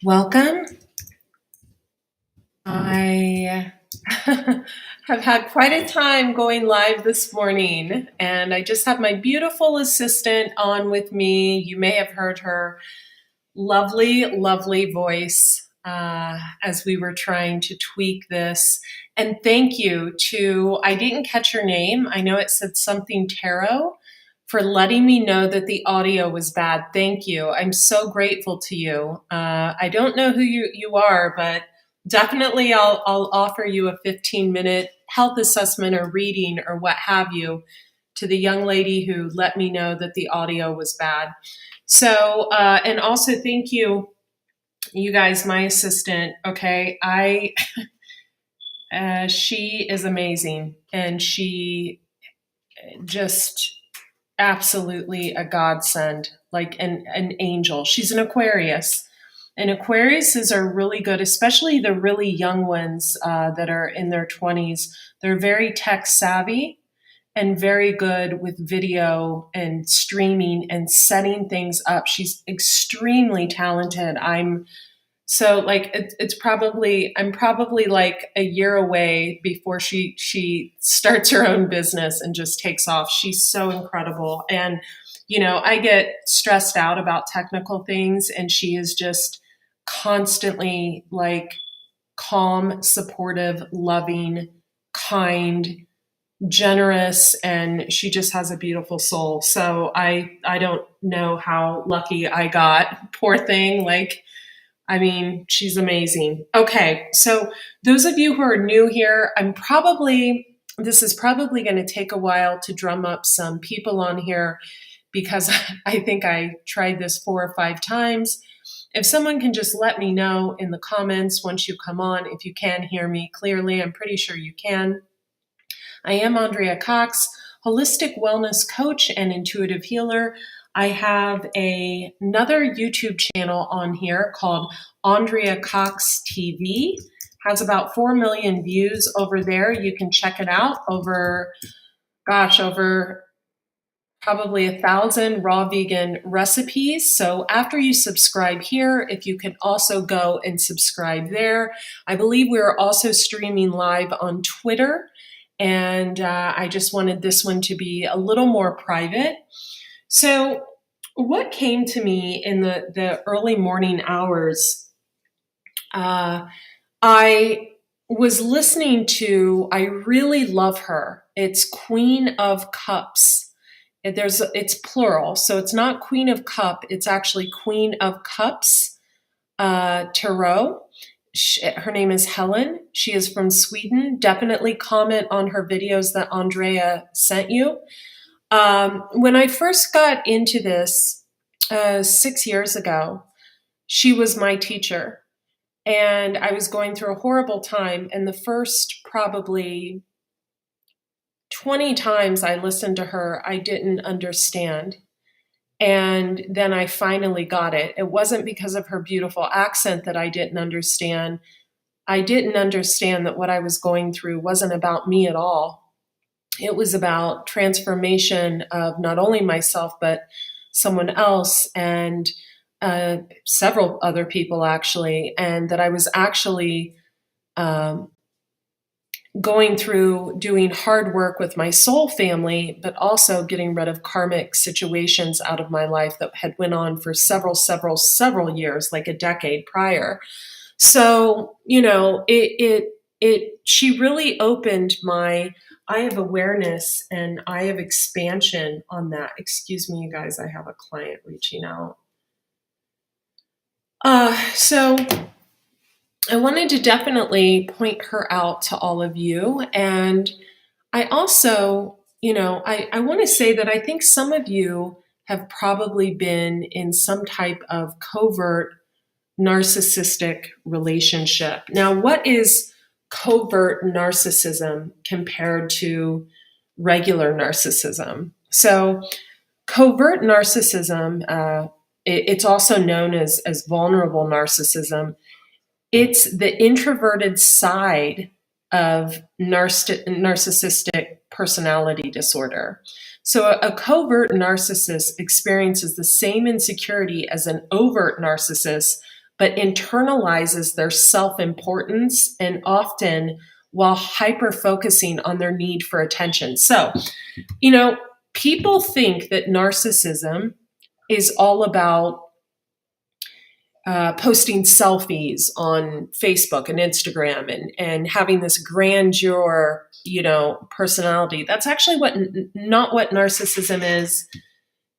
Welcome. I have had quite a time going live this morning, and I just have my beautiful assistant on with me. You may have heard her lovely, lovely voice as we were trying to tweak this. And thank you to, I didn't catch your name. I know it said something tarot for letting me know that the audio was bad. Thank you. I'm so grateful to you. I don't know who you are, but definitely I'll offer you a 15-minute health assessment or reading or what have you to the young lady who let me know that the audio was bad. So, and also thank you, you guys, my assistant. Okay. She is amazing, and she just absolutely a godsend, like an angel. She's an Aquarius. And Aquariuses are really good, especially the really young ones that are in their 20s. They're very tech savvy and very good with video and streaming and setting things up. She's extremely talented. I'm probably like a year away before she starts her own business and just takes off. She's so incredible. And I get stressed out about technical things, and she is just constantly like calm, supportive, loving, kind, generous, and she just has a beautiful soul. So I don't know how lucky I got. Poor thing. She's amazing. Okay, so those of you who are new here, this is probably going to take a while to drum up some people on here, because I think I tried this 4 or 5 times. If someone can just let me know in the comments once you come on, if you can hear me clearly. I'm pretty sure you can. I am Andrea Cox, holistic wellness coach and intuitive healer. I have another YouTube channel on here called Andrea Cox TV. Has about 4 million views over there. You can check it out. Over probably 1,000 raw vegan recipes. So after you subscribe here, if you can also go and subscribe there. I believe we're also streaming live on Twitter. And I just wanted this one to be a little more private. So what came to me in the early morning hours, I was listening to, I really love her. It's Queen of Cups. It's plural, so it's not Queen of Cup. It's actually Queen of Cups Tarot. Her name is Helen. She is from Sweden. Definitely comment on her videos that Andrea sent you. When I first got into this 6 years ago, she was my teacher, and I was going through a horrible time. And the first probably 20 times I listened to her, I didn't understand. And then I finally got it. It wasn't because of her beautiful accent that I didn't understand. I didn't understand that what I was going through wasn't about me at all. It was about transformation of not only myself, but someone else, and several other people actually. And that I was actually going through doing hard work with my soul family, but also getting rid of karmic situations out of my life that had went on for several years, like a decade prior. So, she really opened my eye of awareness and eye of expansion on that. Excuse me, you guys, I have a client reaching out. So I wanted to definitely point her out to all of you. And I also, I want to say that I think some of you have probably been in some type of covert narcissistic relationship. Now, what is covert narcissism compared to regular narcissism? So, covert narcissism, it's also known as vulnerable narcissism. It's the introverted side of narcissistic personality disorder. So a covert narcissist experiences the same insecurity as an overt narcissist, but internalizes their self-importance, and often while hyper-focusing on their need for attention. So, people think that narcissism is all about posting selfies on Facebook and Instagram and having this grandeur, personality. That's actually not what narcissism is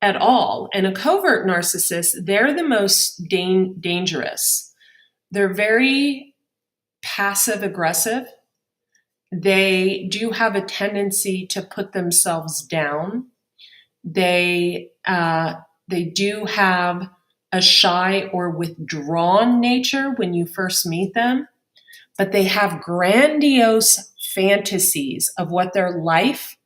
at all. And a covert narcissist, they're the most dangerous. They're very passive aggressive. They do have a tendency to put themselves down. They do have a shy or withdrawn nature when you first meet them, but they have grandiose fantasies of what their life,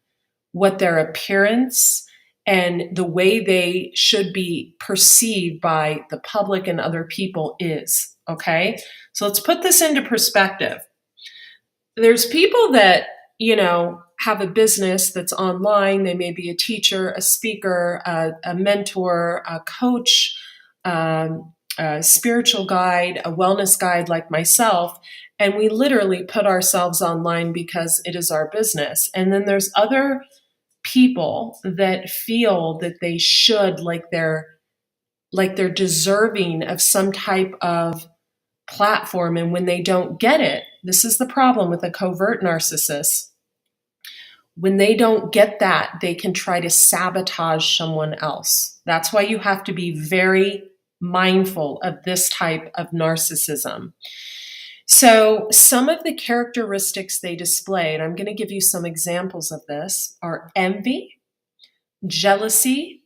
what their appearance, and the way they should be perceived by the public and other people is. Okay? So let's put this into perspective. There's people that, have a business that's online. They may be a teacher, a speaker, a mentor, a coach, a spiritual guide, a wellness guide like myself, and we literally put ourselves online because it is our business. And then there's other people that feel that they should, like they're deserving of some type of platform, and when they don't get it, this is the problem with a covert narcissist. When they don't get that, they can try to sabotage someone else. That's why you have to be very mindful of this type of narcissism. So some of the characteristics they display, and I'm going to give you some examples of this, are envy, jealousy,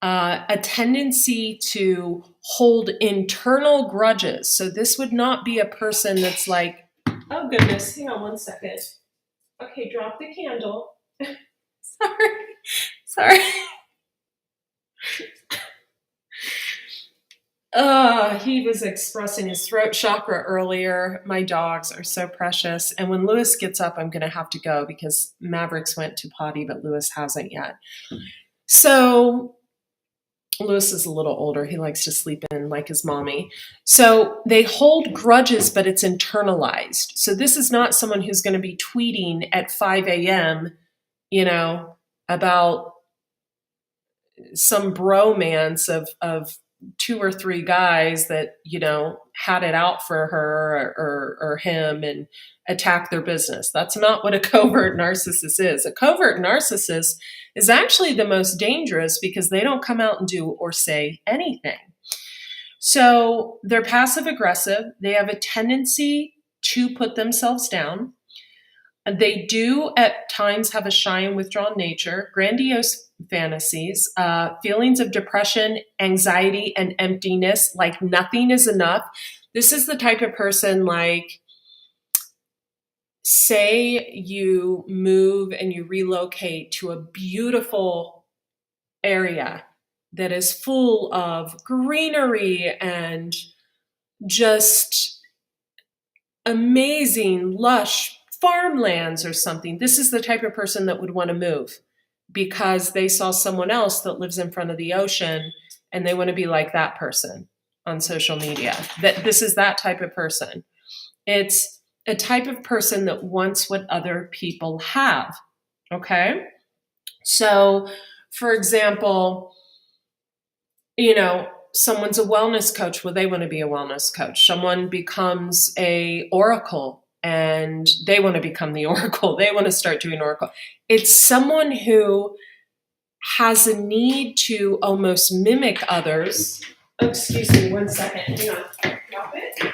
a tendency to hold internal grudges. So this would not be a person that's like, oh goodness, hang on one second. Okay, drop the candle. Sorry. He was expressing his throat chakra earlier. My dogs are so precious. And when Lewis gets up, I'm going to have to go because Mavericks went to potty, but Lewis hasn't yet. So Lewis is a little older. He likes to sleep in like his mommy. So they hold grudges, but it's internalized. So this is not someone who's going to be tweeting at 5 a.m., about some bromance of two or three guys that, had it out for her or him and attack their business. That's not what a covert narcissist is. A covert narcissist is actually the most dangerous because they don't come out and do or say anything. So they're passive aggressive. They have a tendency to put themselves down. They do at times have a shy and withdrawn nature, grandiose fantasies, feelings of depression, anxiety, and emptiness, like nothing is enough. This is the type of person like, say you move and you relocate to a beautiful area that is full of greenery and just amazing, lush farmlands or something. This is the type of person that would want to move because they saw someone else that lives in front of the ocean and they want to be like that person on social media. This is that type of person. It's a type of person that wants what other people have. Okay? So, for example, someone's a wellness coach. Well, they want to be a wellness coach. Someone becomes a oracle and they want to become the oracle. They want to start doing oracle. It's someone who has a need to almost mimic others. Oh, excuse me, 1 second. Hang on. Drop it.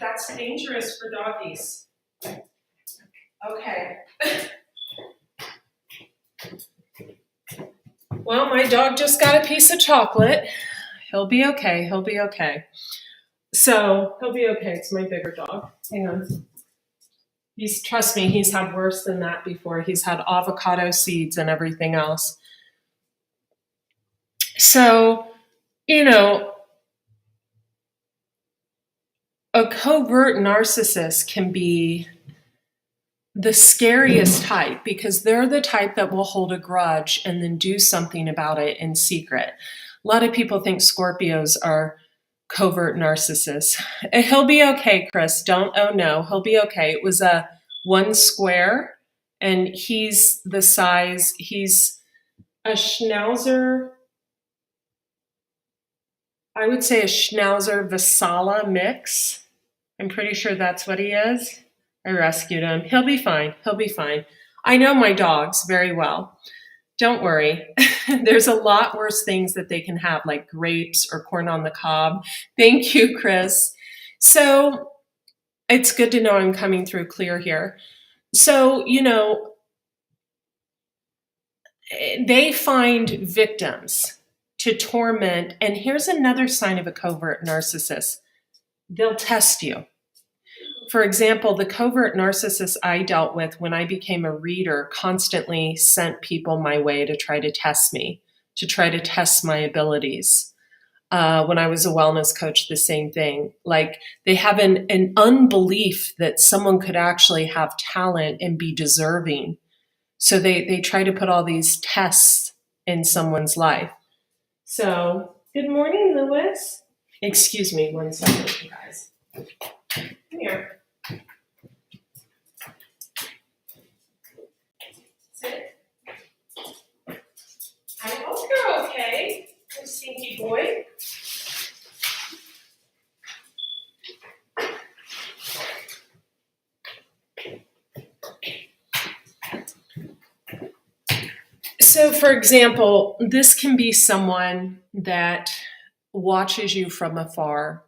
That's dangerous for doggies. Okay. Well, my dog just got a piece of chocolate. He'll be okay. So he'll be okay. It's my bigger dog. Hang on. Trust me, he's had worse than that before. He's had avocado seeds and everything else. So, a covert narcissist can be the scariest type because they're the type that will hold a grudge and then do something about it in secret. A lot of people think Scorpios are covert narcissists. He'll be okay, Chris. Oh no, he'll be okay. It was a 1 square, and he's the size, he's a Schnauzer, I would say a Schnauzer Vasala mix. I'm pretty sure that's what he is. I rescued him. He'll be fine. He'll be fine. I know my dogs very well. Don't worry. There's a lot worse things that they can have, like grapes or corn on the cob. Thank you, Chris. So it's good to know I'm coming through clear here. So, they find victims to torment. And here's another sign of a covert narcissist. They'll test you. For example, the covert narcissist I dealt with when I became a reader constantly sent people my way to try to test me, to try to test my abilities. When I was a wellness coach, the same thing. Like, they have an unbelief that someone could actually have talent and be deserving. So they try to put all these tests in someone's life. So, good morning, Lewis. Excuse me 1 second, you guys. Come here. Sit. I hope you're okay, you stinky boy. So, for example, this can be someone that watches you from afar,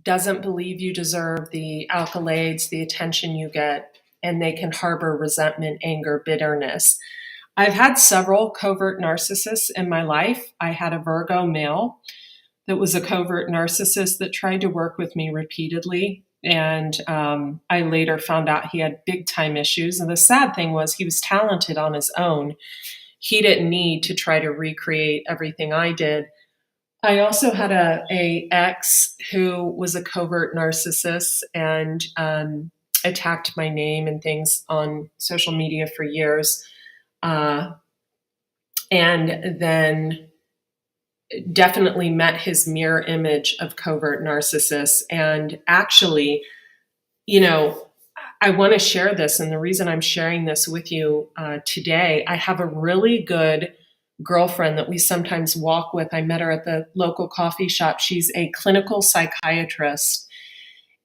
doesn't believe you deserve the accolades, the attention you get, and they can harbor resentment, anger, bitterness. I've had several covert narcissists in my life. I had a Virgo male that was a covert narcissist that tried to work with me repeatedly. And I later found out he had big time issues. And the sad thing was he was talented on his own. He didn't need to try to recreate everything I did. I also had a ex who was a covert narcissist and attacked my name and things on social media for years. And then definitely met his mirror image of covert narcissists. And actually, I want to share this. And the reason I'm sharing this with you today, I have a really good girlfriend that we sometimes walk with. I met her at the local coffee shop. She's a clinical psychiatrist.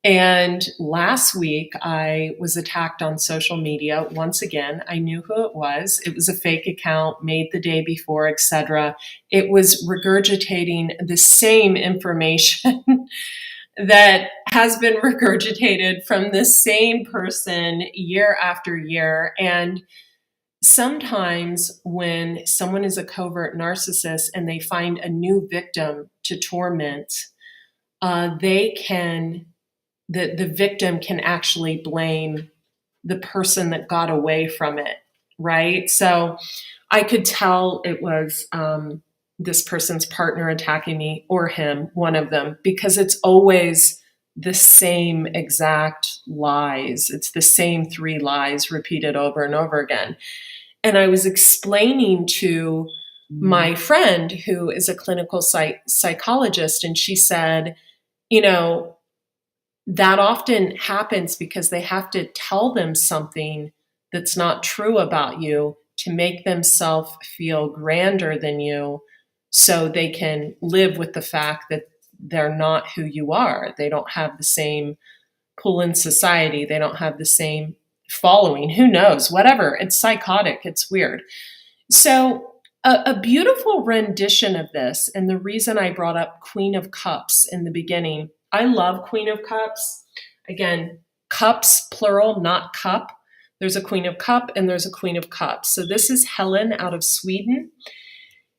And last week I was attacked on social media. Once again, I knew who it was. It was a fake account made the day before, etc. It was regurgitating the same information that has been regurgitated from the same person year after year. And sometimes when someone is a covert narcissist and they find a new victim to torment, the victim can actually blame the person that got away from it, right? So I could tell it was this person's partner attacking me, or him, one of them, because it's always the same exact lies. It's the same 3 lies repeated over and over again. And I was explaining to my friend who is a clinical psychologist, and she said, that often happens because they have to tell them something that's not true about you to make themselves feel grander than you, so they can live with the fact that they're not who you are. They don't have the same pull in society. They don't have the same following. Who knows? Whatever. It's psychotic. It's weird. So a beautiful rendition of this, and the reason I brought up Queen of Cups in the beginning, I love Queen of Cups. Again, cups, plural, not cup. There's a Queen of Cup and there's a Queen of Cups. So this is Helen out of Sweden.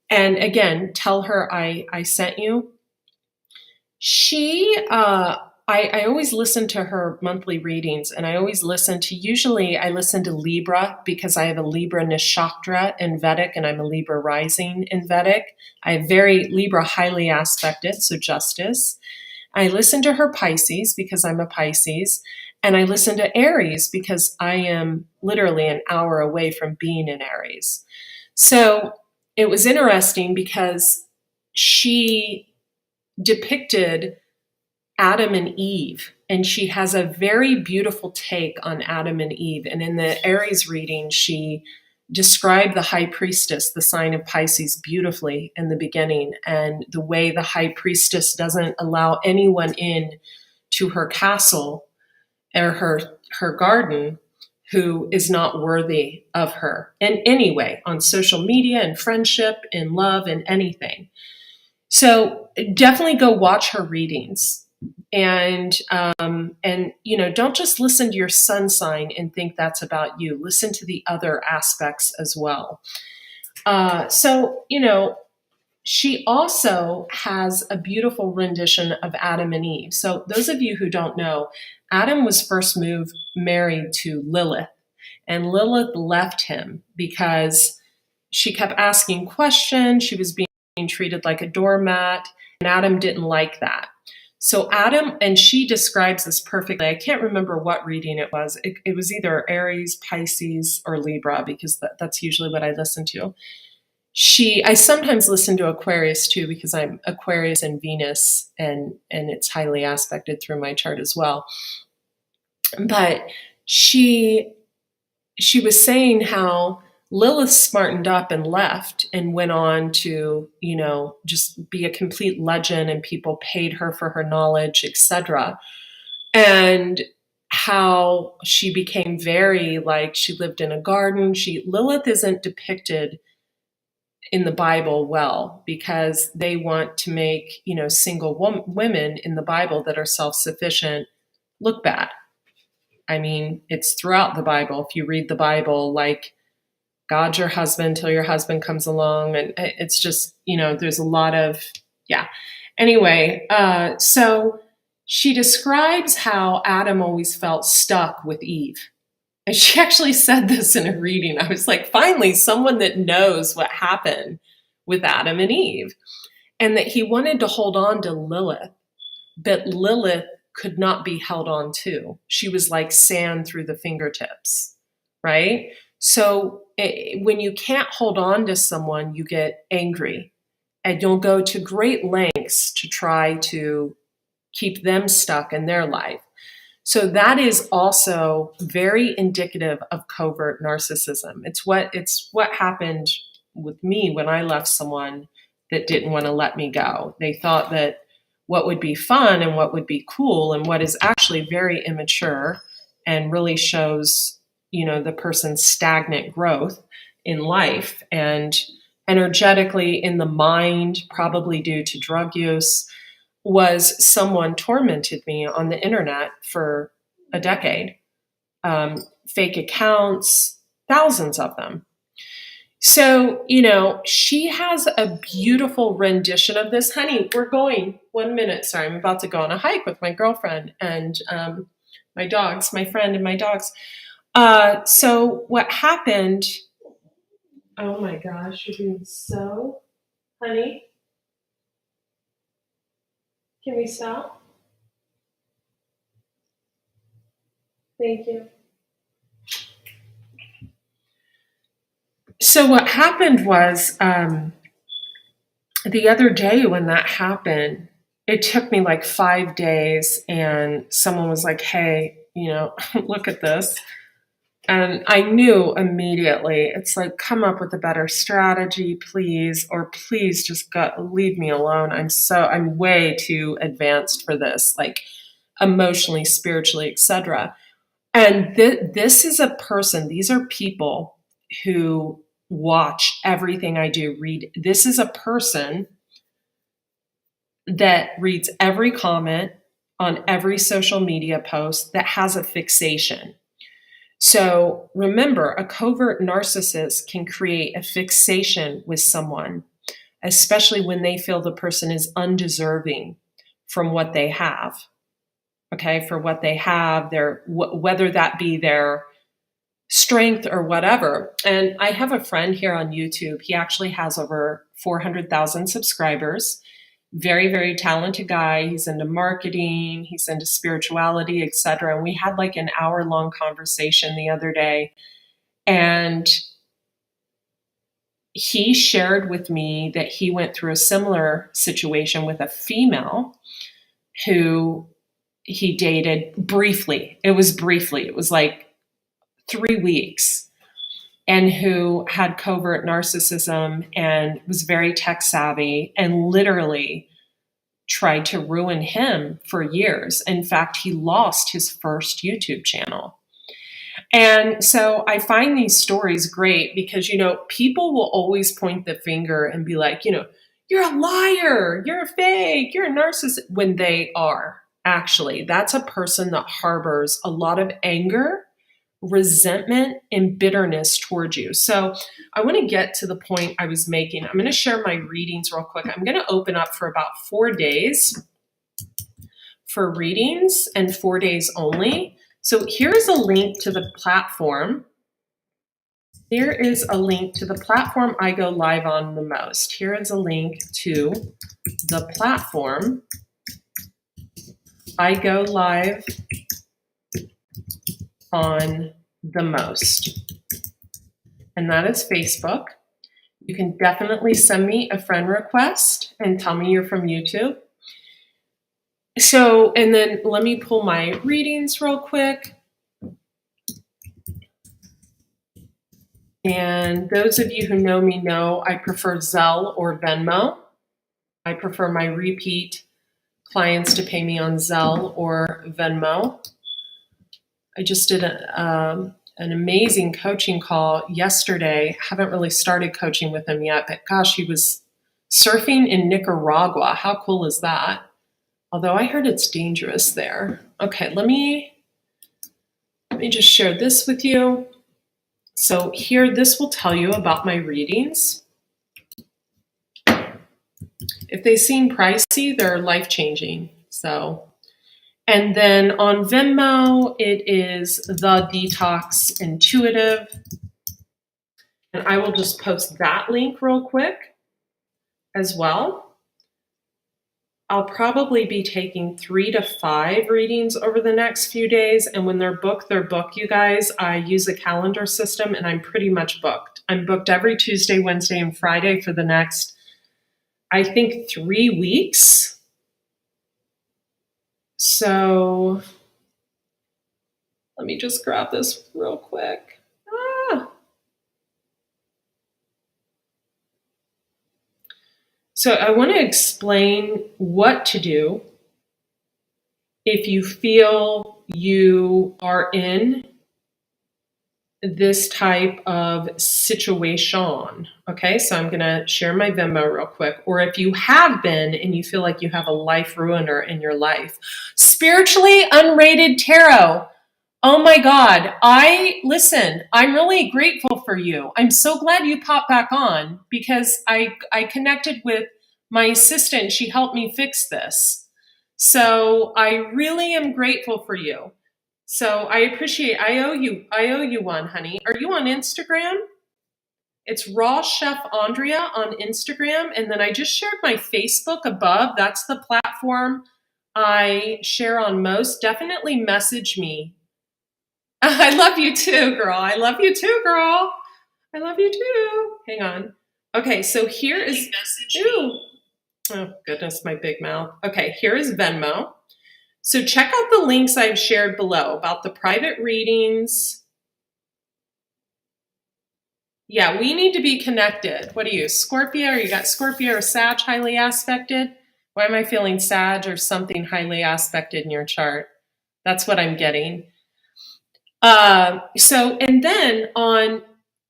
And again, tell her I sent you. I always listen to her monthly readings, and I always listen to Libra because I have a Libra Nakshatra in Vedic and I'm a Libra rising in Vedic. I have very Libra highly aspected, so justice. I listen to her Pisces because I'm a Pisces, and I listen to Aries because I am literally an hour away from being in Aries. So it was interesting because she depicted Adam and Eve, and she has a very beautiful take on Adam and Eve. And in the Aries reading, she described the high priestess, the sign of Pisces, beautifully in the beginning, and the way the high priestess doesn't allow anyone in to her castle or her garden who is not worthy of her in any way, on social media, in friendship, in love, in anything. So definitely go watch her readings. And don't just listen to your sun sign and think that's about you. Listen to the other aspects as well. She also has a beautiful rendition of Adam and Eve. So those of you who don't know, Adam was first married to Lilith, and Lilith left him because she kept asking questions. She was being treated like a doormat, and Adam didn't like that. So Adam, and she describes this perfectly. I can't remember what reading it was. It was either Aries, Pisces, or Libra, because that's usually what I listen to. I sometimes listen to Aquarius too, because I'm Aquarius and Venus, and it's highly aspected through my chart as well. But she was saying how Lilith smartened up and left and went on to, just be a complete legend, and people paid her for her knowledge, etc. And how she became very, like, she lived in a garden. Lilith isn't depicted in the Bible well, because they want to make, single women in the Bible that are self-sufficient look bad. I mean, it's throughout the Bible. If you read the Bible, like, God's your husband till your husband comes along. And it's just, there's a lot of, yeah. Anyway, so she describes how Adam always felt stuck with Eve. And she actually said this in a reading. I was like, finally, someone that knows what happened with Adam and Eve. And that he wanted to hold on to Lilith, but Lilith could not be held on to. She was like sand through the fingertips, right? So when you can't hold on to someone, you get angry, and you'll go to great lengths to try to keep them stuck in their life. So that is also very indicative of covert narcissism. It's what happened with me when I left someone that didn't want to let me go. They thought that what would be fun and what would be cool, and what is actually very immature and really shows, the person's stagnant growth in life and energetically in the mind, probably due to drug use, was someone tormented me on the internet for a decade. Fake accounts, thousands of them. So, she has a beautiful rendition of this. Honey, we're going 1 minute. Sorry, I'm about to go on a hike with my girlfriend and my dogs, my friend and my dogs. So what happened, oh my gosh, you're being so, honey, can we stop? Thank you. So what happened was, the other day when that happened, it took me like 5 days, and someone was like, hey, look at this. And I knew immediately, it's like, come up with a better strategy, please, or please just leave me alone. I'm way too advanced for this, like emotionally, spiritually, etc. And this is a person, these are people who watch everything I do, read. This is a person that reads every comment on every social media post, that has a fixation. So remember, a covert narcissist can create a fixation with someone, especially when they feel the person is undeserving from what they have. Okay, for what they have, whether that be their strength or whatever. And I have a friend here on YouTube. He actually has over 400,000 subscribers. Very, very talented guy. He's into marketing, he's into spirituality, etc. And we had like an hour-long conversation the other day. And he shared with me that he went through a similar situation with a female who he dated briefly. It was like 3 weeks, and who had covert narcissism and was very tech savvy and literally tried to ruin him for years. In fact, he lost his first YouTube channel. And so I find these stories great because, people will always point the finger and be like, you're a liar, you're a fake, you're a narcissist, when they are actually, that's a person that harbors a lot of anger, resentment, and bitterness towards you. So I want to get to the point I was making. I'm going to share my readings real quick. I'm going to open up for about 4 days for readings, and 4 days only. So here's a link to the platform. Here is a link to the platform I go live on the most. Here is a link to the platform I go live on the most. And that is Facebook. You can definitely send me a friend request and tell me you're from YouTube. So, and then let me pull my readings real quick. And those of you who know me know I prefer Zelle or Venmo. I prefer my repeat clients to pay me on Zelle or Venmo. I just did an amazing coaching call yesterday. Haven't really started coaching with him yet, but gosh, he was surfing in Nicaragua. How cool is that? Although I heard it's dangerous there. Okay, let me just share this with you. So here, this will tell you about my readings. If they seem pricey, they're life-changing. So, and then on Venmo, it is The Detox Intuitive. And I will just post that link real quick as well. I'll probably be taking 3 to 5 readings over the next few days. And when they're booked, you guys. I use a calendar system and I'm pretty much booked. I'm booked every Tuesday, Wednesday, and Friday for the next, I think, 3 weeks. So let me just grab this real quick. So I want to explain what to do if you feel you are in this type of situation. Okay, so I'm going to share my Venmo real quick. Or if you have been and you feel like you have a life ruiner in your life. Spiritually Unrated Tarot. Oh my God. I'm really grateful for you. I'm so glad you popped back on because I connected with my assistant. She helped me fix this. So I really am grateful for you. So I owe you one, honey. Are you on Instagram? It's Raw Chef Andrea on Instagram. And then I just shared my Facebook above. That's the platform I share on most. Definitely message me. I love you too, girl. I love you too, girl. I love you too. Hang on. Okay, so here is... Oh, goodness, my big mouth. Okay, here is Venmo. So check out the links I've shared below about the private readings. Yeah, we need to be connected. What are you, Scorpio? Or you got Scorpio or Sag highly aspected? Why am I feeling Sag or something highly aspected in your chart? That's what I'm getting. And then on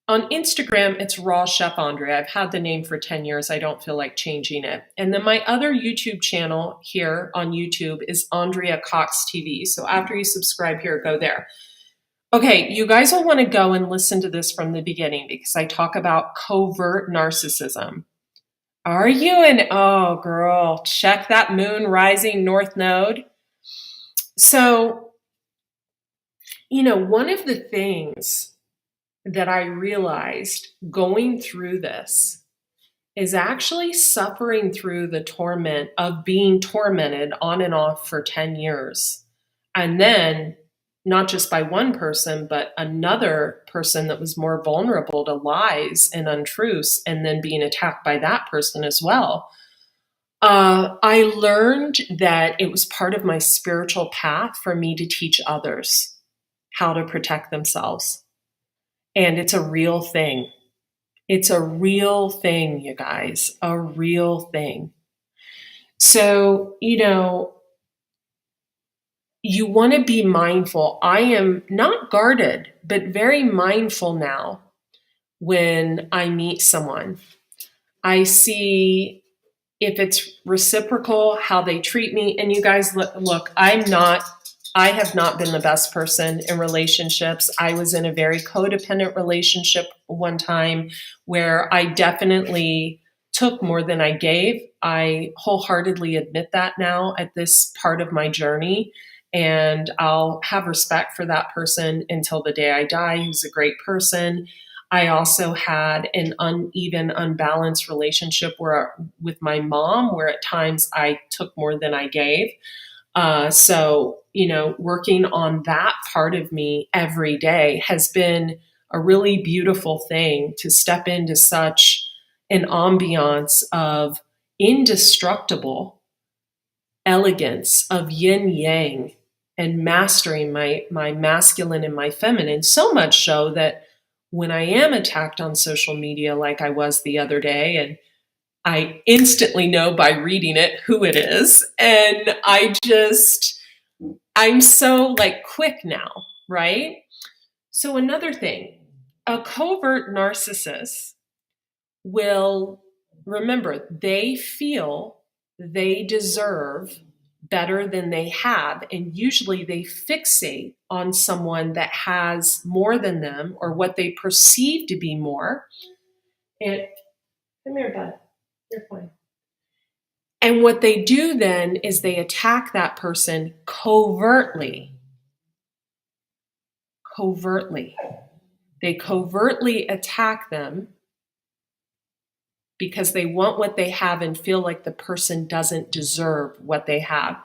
Instagram, it's Raw Chef Andrea. I've had the name for 10 years. I don't feel like changing it. And then my other YouTube channel here on YouTube is Andrea Cox TV. So after you subscribe here, go there. Okay, you guys will want to go and listen to this from the beginning because I talk about covert narcissism. Are you oh girl, check that moon rising north node. So, one of the things that I realized going through this is actually suffering through the torment of being tormented on and off for 10 years. And then not just by one person, but another person that was more vulnerable to lies and untruths, and then being attacked by that person as well. I learned that it was part of my spiritual path for me to teach others how to protect themselves. And it's a real thing. It's a real thing, you guys, a real thing. So, you want to be mindful. I am not guarded, but very mindful now when I meet someone. I see if it's reciprocal, how they treat me. And you guys, look, I have not been the best person in relationships. I was in a very codependent relationship one time where I definitely took more than I gave. I wholeheartedly admit that now at this part of my journey. And I'll have respect for that person until the day I die. He was a great person. I also had an uneven, unbalanced relationship with my mom, where at times I took more than I gave. So, working on that part of me every day has been a really beautiful thing, to step into such an ambiance of indestructible elegance, of yin yang, and mastering my masculine and my feminine. So much so that when I am attacked on social media, like I was the other day, and I instantly know by reading it who it is. And I'm so quick now, right? So another thing, a covert narcissist will, remember, they feel they deserve better than they have. And usually they fixate on someone that has more than them, or what they perceive to be more. And come here, bud. You're fine. And what they do then is they attack that person covertly. Covertly. They covertly attack them because they want what they have and feel like the person doesn't deserve what they have.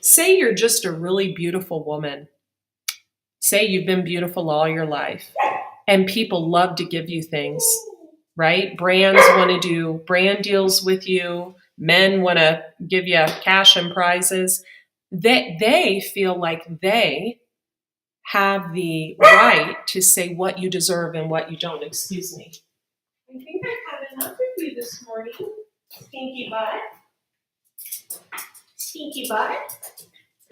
Say you're just a really beautiful woman. Say you've been beautiful all your life, and people love to give you things, right? Brands want to do brand deals with you. Men want to give you cash and prizes. They feel like they have the right to say what you deserve and what you don't. Excuse me. I think I've had enough of you this morning, stinky butt. Stinky butt.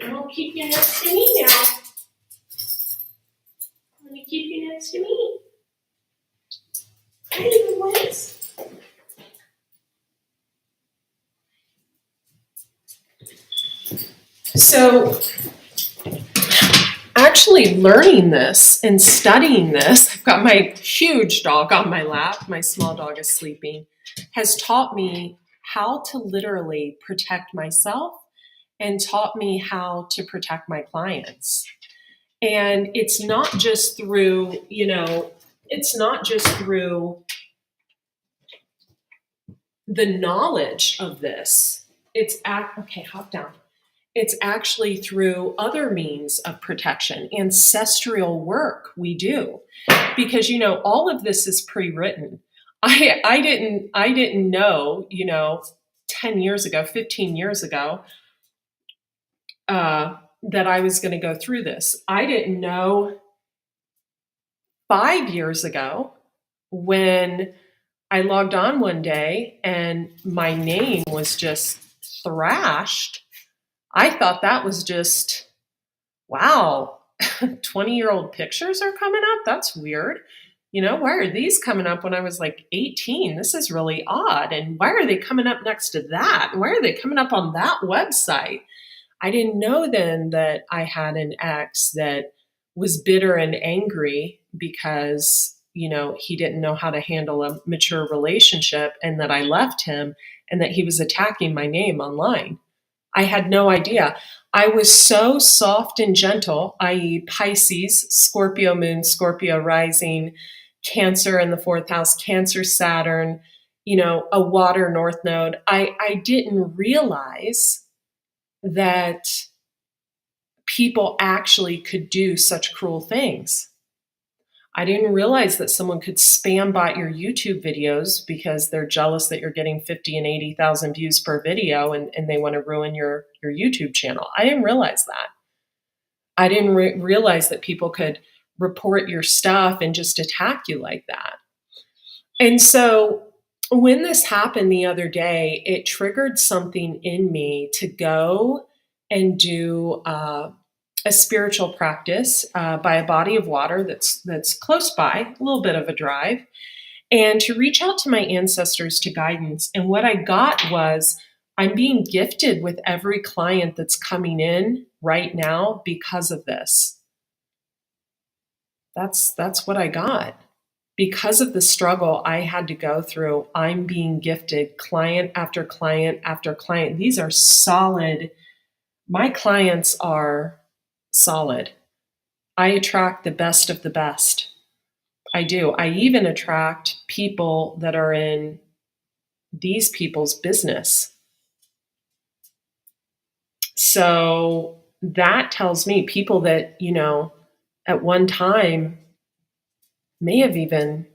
I'm going to keep you next to me now. I'm going to keep you next to me. Anyways. So, actually learning this and studying this, I've got my huge dog on my lap, my small dog is sleeping, has taught me how to literally protect myself and taught me how to protect my clients. And it's not just through, the knowledge of this. Okay, hop down. It's actually through other means of protection, ancestral work we do, because all of this is pre-written. I didn't know 10 years ago, 15 years ago, that I was going to go through this. I didn't know 5 years ago when I logged on one day and my name was just thrashed. I thought that was just, wow, 20-year-old pictures are coming up? That's weird. Why are these coming up when I was 18? This is really odd. And why are they coming up next to that? And why are they coming up on that website? I didn't know then that I had an ex that was bitter and angry because, he didn't know how to handle a mature relationship, and that I left him, and that he was attacking my name online. I had no idea. I was so soft and gentle, i.e. Pisces, Scorpio moon, Scorpio rising, Cancer in the 4th house, Cancer, Saturn, a water north node. I didn't realize that people actually could do such cruel things. I didn't realize that someone could spam bot your YouTube videos because they're jealous that you're getting 50 and 80,000 views per video and they want to ruin your YouTube channel. I didn't realize that. I didn't realize that people could report your stuff and just attack you like that. And so when this happened the other day, it triggered something in me to go and do a spiritual practice by a body of water that's close by, a little bit of a drive, and to reach out to my ancestors to guidance. And what I got was, I'm being gifted with every client that's coming in right now because of this. That's what I got. Because of the struggle I had to go through, I'm being gifted client after client after client. These are solid. My clients are solid. I attract the best of the best. I do. I even attract people that are in these people's business. So that tells me people that, at one time may have even,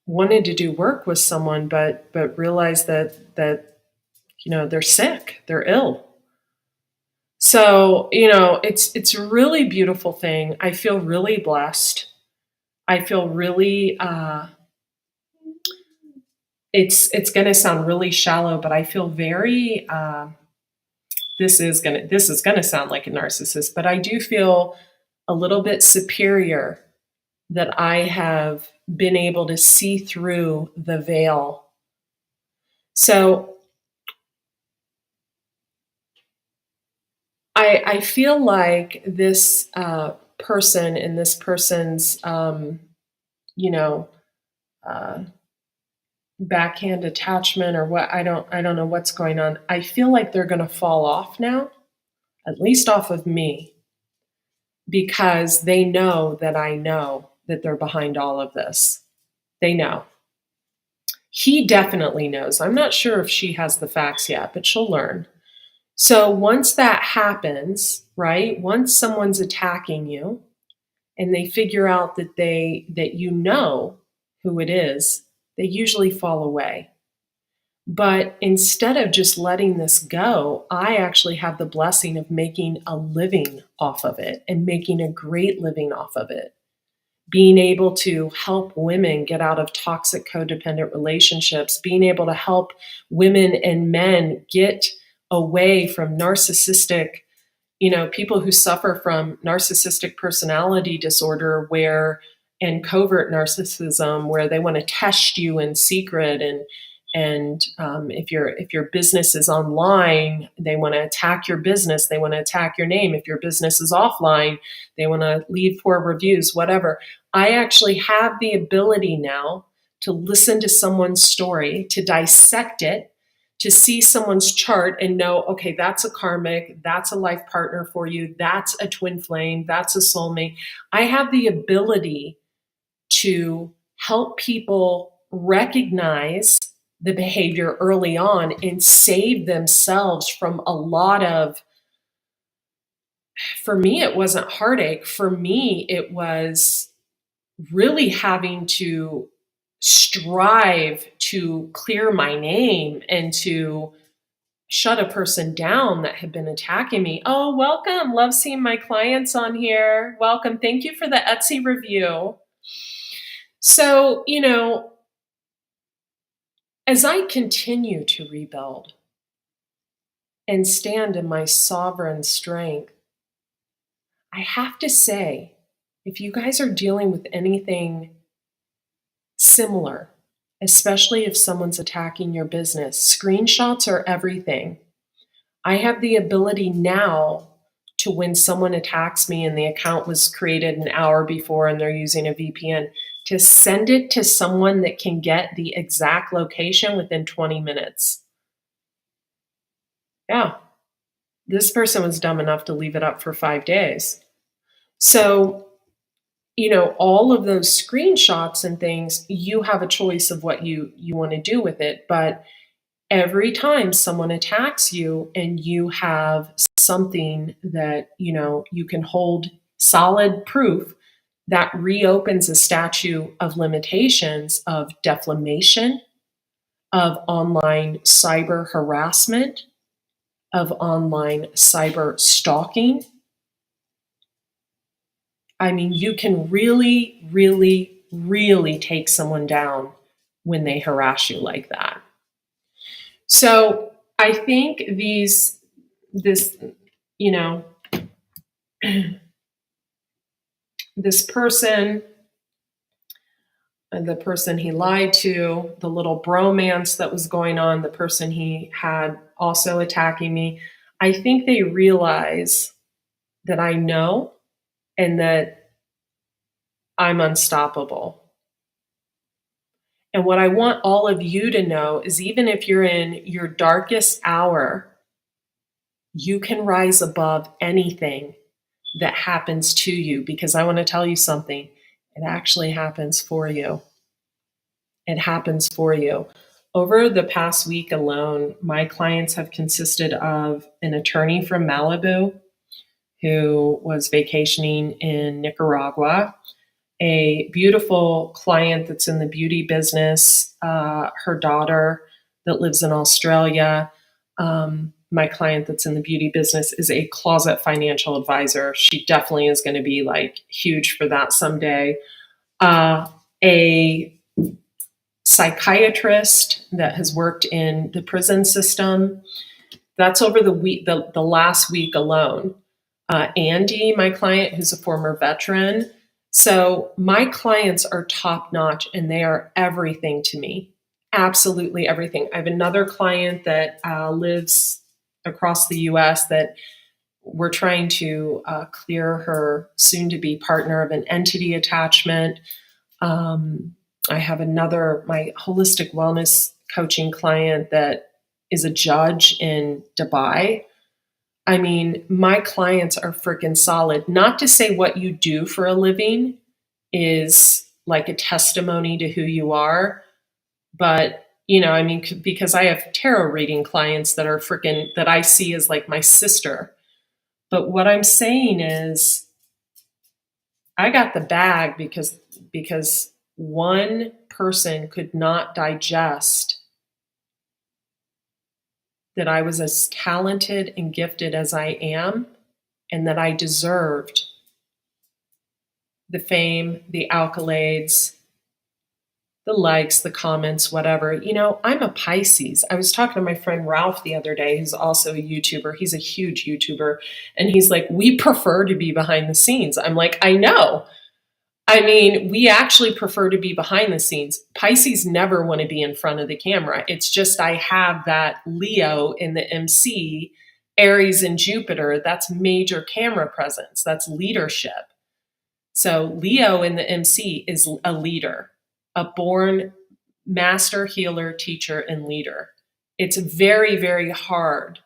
wanted to do work with someone, but realized that they're sick, they're ill. So, it's a really beautiful thing. I feel really blessed. I feel really, it's going to sound really shallow, but I feel very, this is going to sound like a narcissist, but I do feel a little bit superior that I have been able to see through the veil. So I feel like this person and this person's, backhand attachment or what, I don't know what's going on. I feel like they're going to fall off now, at least off of me, because they know that I know that they're behind all of this. They know. He definitely knows. I'm not sure if she has the facts yet, but she'll learn. So once that happens, right? Once someone's attacking you and they figure out that you know who it is, they usually fall away. But instead of just letting this go, I actually have the blessing of making a living off of it and making a great living off of it. Being able to help women get out of toxic codependent relationships, being able to help women and men get away from narcissistic, people who suffer from narcissistic personality disorder and covert narcissism, where they want to test you in secret, and if your business is online, they want to attack your business, they want to attack your name. If your business is offline, they want to leave poor reviews, whatever. I actually have the ability now to listen to someone's story, to dissect it, to see someone's chart and know, okay, that's a karmic, that's a life partner for you, that's a twin flame, that's a soulmate. I have the ability to help people recognize the behavior early on and save themselves from a lot of, for me, it wasn't heartache. For me, it was really having to strive to clear my name and to shut a person down that had been attacking me. Oh, welcome. Love seeing my clients on here. Welcome. Thank you for the Etsy review. So, as I continue to rebuild and stand in my sovereign strength, I have to say, if you guys are dealing with anything similar, especially if someone's attacking your business, screenshots are everything. I have the ability now to, when someone attacks me and the account was created an hour before and they're using a VPN, to send it to someone that can get the exact location within 20 minutes. Yeah, this person was dumb enough to leave it up for 5 days. So, all of those screenshots and things, you have a choice of what you want to do with it. But every time someone attacks you and you have something that, you can hold solid proof, that reopens a statute of limitations of defamation, of online cyber harassment, of online cyber stalking. I mean, you can really, really, really take someone down when they harass you like that. So I think this, this person, the person he lied to, the little bromance that was going on, the person he had also attacking me, I think they realize that I know and that I'm unstoppable. And what I want all of you to know is even if you're in your darkest hour, you can rise above anything that happens to you, because I want to tell you something. It actually happens for you. It happens for you. Over the past week alone, my clients have consisted of an attorney from Malibu who was vacationing in Nicaragua, a beautiful client that's in the beauty business, her daughter that lives in Australia. My client that's in the beauty business is a closet financial advisor. She definitely is going to be like huge for that someday. A psychiatrist that has worked in the prison system. That's over the last week alone. Andy, my client, who's a former veteran. So my clients are top notch and they are everything to me. Absolutely everything. I have another client that lives across the US that we're trying to clear her soon to be partner of an entity attachment. I have my holistic wellness coaching client that is a judge in Dubai. I mean, my clients are freaking solid. Not to say what you do for a living is like a testimony to who you are, but because I have tarot reading clients that are freaking, that I see as like my sister. But what I'm saying is I got the bag because one person could not digest that I was as talented and gifted as I am, and that I deserved the fame, the accolades, the likes, the comments, whatever. I'm a Pisces. I was talking to my friend Ralph the other day, who's also a YouTuber. He's a huge YouTuber. And he's like, we prefer to be behind the scenes. I'm like, I know. I mean, we actually prefer to be behind the scenes. Pisces never want to be in front of the camera. It's just I have that Leo in the MC, Aries and Jupiter. That's major camera presence. That's leadership. So Leo in the MC is a leader, a born master healer, teacher, and leader. It's very, very hard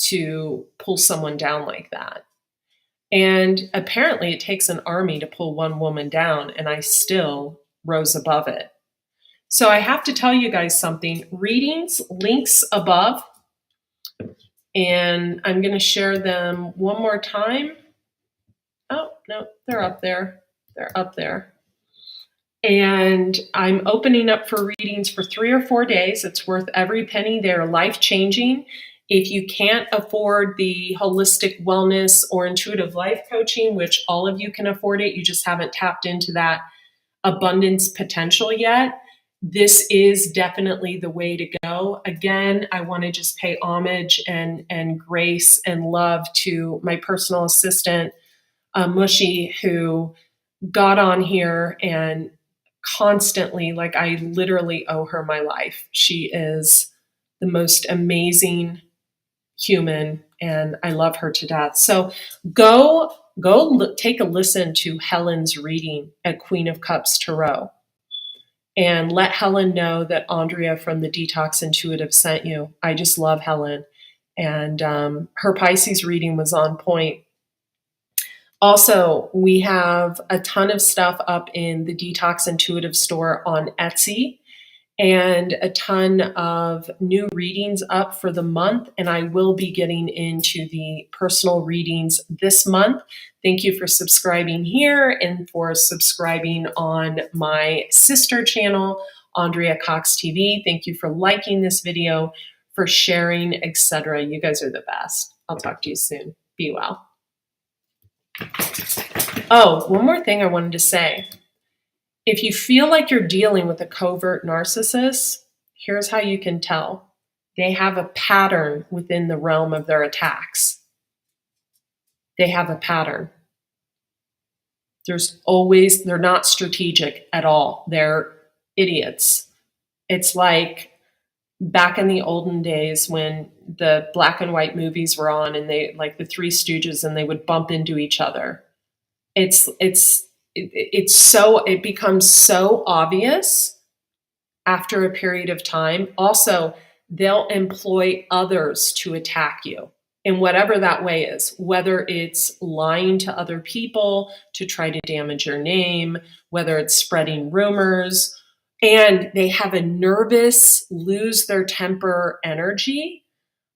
to pull someone down like that. And apparently it takes an army to pull one woman down, and I still rose above it. So I have to tell you guys something. Readings, links above, and I'm going to share them one more time. Oh, no, they're up there. They're up there. And I'm opening up for readings for 3 or 4 days. It's worth every penny. They're life-changing. If you can't afford the holistic wellness or intuitive life coaching, which all of you can afford it, you just haven't tapped into that abundance potential yet, this is definitely the way to go. Again, I want to just pay homage and grace and love to my personal assistant, Mushy, who got on here and constantly, like, I literally owe her my life. She is the most amazing human and I love her to death. So go take a listen to Helen's reading at Queen of Cups Tarot and let Helen know that Andrea from the Detox Intuitive sent you. I just love Helen. And her Pisces reading was on point. Also, we have a ton of stuff up in the Detox Intuitive store on Etsy. and a ton of new readings up for the month. And I will be getting into the personal readings this month. Thank you for subscribing here and for subscribing on my sister channel, Andrea Cox TV. Thank you for liking this video, for sharing, etc. You guys are the best. I'll talk to you soon. Be well. Oh, one more thing I wanted to say. If you feel like you're dealing with a covert narcissist, here's how you can tell. They have a pattern within the realm of their attacks. They have a pattern. They're not strategic at all. They're idiots. It's like back in the olden days when the black and white movies were on and they, like the Three Stooges, and they would bump into each other. It becomes so obvious after a period of time. Also, they'll employ others to attack you in whatever that way is, whether it's lying to other people to try to damage your name, whether it's spreading rumors. And they have a nervous, lose their temper energy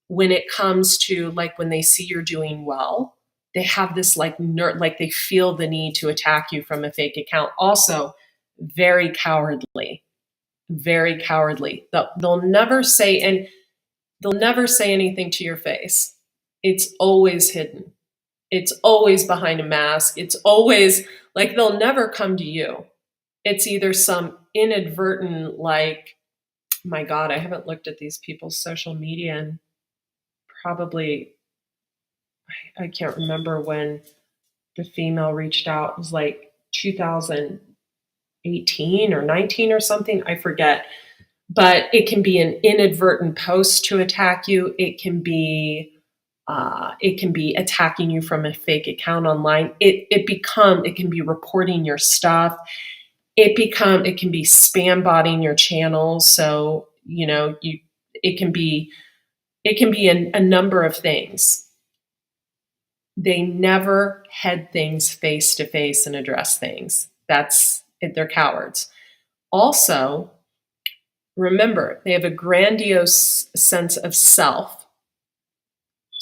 when it comes to, like, when they see you're doing well. They have this like they feel the need to attack you from a fake account. Also, very cowardly, very cowardly. They'll never say anything to your face. It's always hidden. It's always behind a mask. It's always like they'll never come to you. It's either some inadvertent, like, my God, I haven't looked at these people's social media and probably, I can't remember when the female reached out. It was like 2018 or 19 or something. I forget. But it can be an inadvertent post to attack you. It can be attacking you from a fake account online. It can be reporting your stuff. It can be spam botting your channels. So, it can be a number of things. They never head things face to face and address things. They're cowards. Also, remember, they have a grandiose sense of self.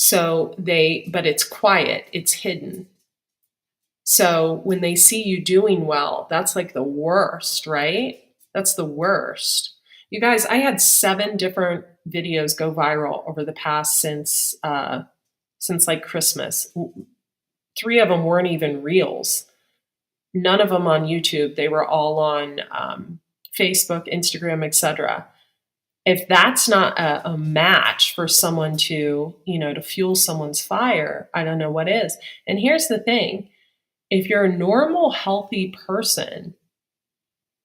But it's quiet, it's hidden. So when they see you doing well, that's like the worst, right? That's the worst. You guys, I had 7 different videos go viral over the past since like Christmas. 3 of them weren't even reels. None of them on YouTube. They were all on Facebook, Instagram, etc. If that's not a match for someone to fuel someone's fire, I don't know what is. And here's the thing. If you're a normal, healthy person,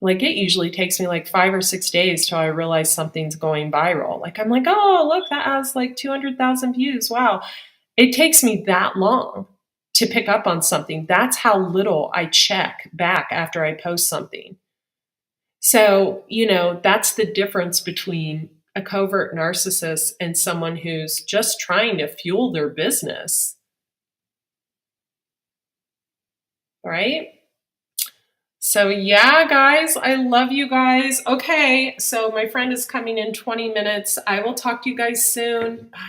like, it usually takes me like 5 or 6 days till I realize something's going viral. Like, I'm like, oh, look, that has like 200,000 views. Wow. It takes me that long to pick up on something. That's how little I check back after I post something. So, that's the difference between a covert narcissist and someone who's just trying to fuel their business. All right? So yeah, guys, I love you guys. Okay, so my friend is coming in 20 minutes. I will talk to you guys soon. Bye.